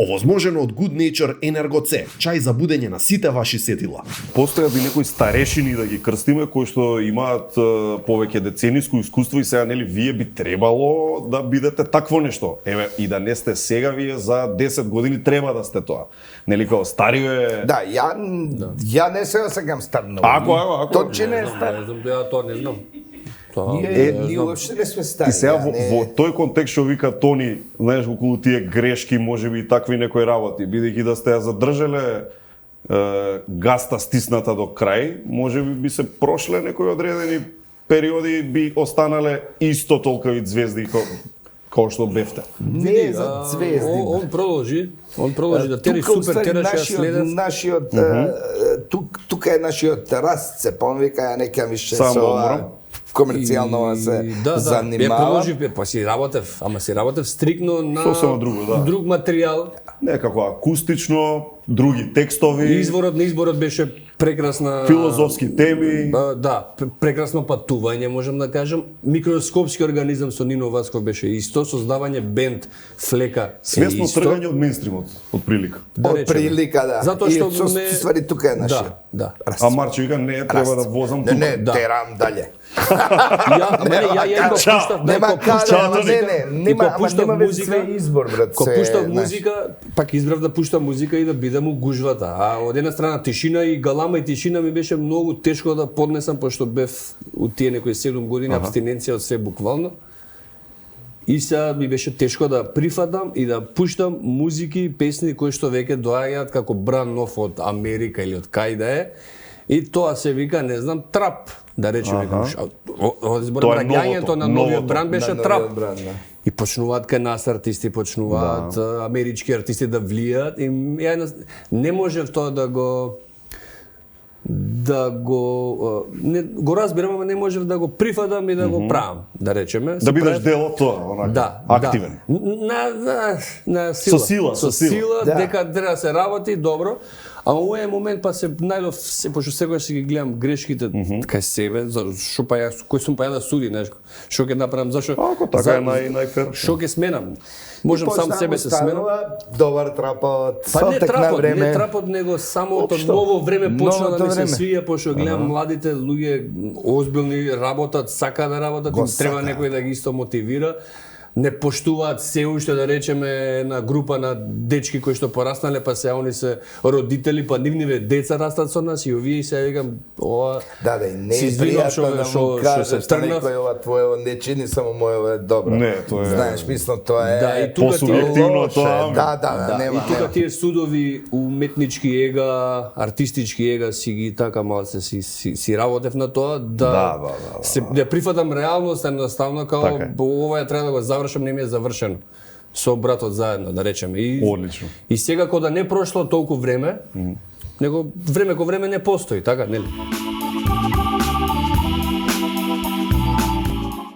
Овозможено од Good Nature Energo C, чај за будење на сите ваши сетила. Постојат и некои старешини да ги крстиме кои што имаат повеќе децениско искуство и сега нели вие би требало да бидете такво нешто. Еве и да не сте сега вие за 10 години треба да сте тоа. Нели као стариот е. Да, ја не се осеќам стар многу. Ако. Точно не е стар. Не знам, ја тоа не знам. Ние уопште не сме стари. И сега во тој контекст што вика Тони, знаеш, околу тие грешки, можеби и такви некои работи, бидејќи да сте ја задржале гаста стисната до крај, можеби би се прошле некои одредени периоди, би останале исто толкови звезди кој што бевте. Не за звезди. Он продолжи да тери супер тераше следен. Нашиот тука е нашиот растцеп, он вика ја не ќе више со комерцијално се занимава. Ја продолжив, па си работев стрикно на друг материјал. Некако акустично, други текстови. Изборот беше прекрасна. Филозофски теми. Да, прекрасно патување, можам да кажам. Микроскопски организам со Нино Васков беше исто, создавање бенд Флека е свесно исто. тргање од мејнстримот, од прилика. Од прилика, да. Затоа што и ствари тука е нашиот. Да. А Марчо вика не треба да возам тука. Не, терам дале. Ја го пуштав, нема музика, избор, брат. Ко пуштав музика, пак избрав да пуштам музика и да бидам у гужвата. А од една страна тишина и галама и тишина ми беше многу тешко да поднесам, пошто бев у тие некои 7 години абстиненција од се буквално. И сега ми беше тешко да прифатам и да пуштам музики, песни кои што веќе доаѓаат како бран нов од Америка или од кај да е. И тоа се вика, не знам, трап, да речеме. Раѓањето на новиот бранд беше трап. И почнуваат кај нас артисти, почнуваат амерички артисти да влијат и ја не можев тоа да го разбирам, ама не можев да го прифатам и да го правам, да речеме. Да бидеш дел од тоа, онака, активен. На сила. Со сила, дека треба да се работи добро. А овој момент па се најдов, пошто секогаш си ги гледам грешките кај себе, што па ја, кој сум па ја да суди, знаеш, што ќе направам, зашо? Ако така е најфер. Што ќе сменам? Можам сам себе се сменам. Добар трапот, па не трапот, него самото ново време почна да ми се свија, пошто гледам младите луѓе озбилни работат, сака да работат, им треба некој да ги исто мотивира. Не поштуваат се уште, да речеме, на група на дечки кои што пораснале, па се они се родители, па нивниве деца растат со нас и овие се викам ова. Да, не е пријатно да му кажеш на некој ова твоево не чини само моево е добро. Не, тоа е. Знаеш, мислам тоа е. Да, и тука посубјективно тоа. Да, нема. И тука тие судови уметнички ега, артистички ега си ги така малце си работев на тоа да се да прифатам реалност, едноставно као ова треба да го завршам, не ми е завршено. Со братот заедно, да речеме. Одлично. И сега кога да не прошло толку време, него време ко време не постои, така, нели?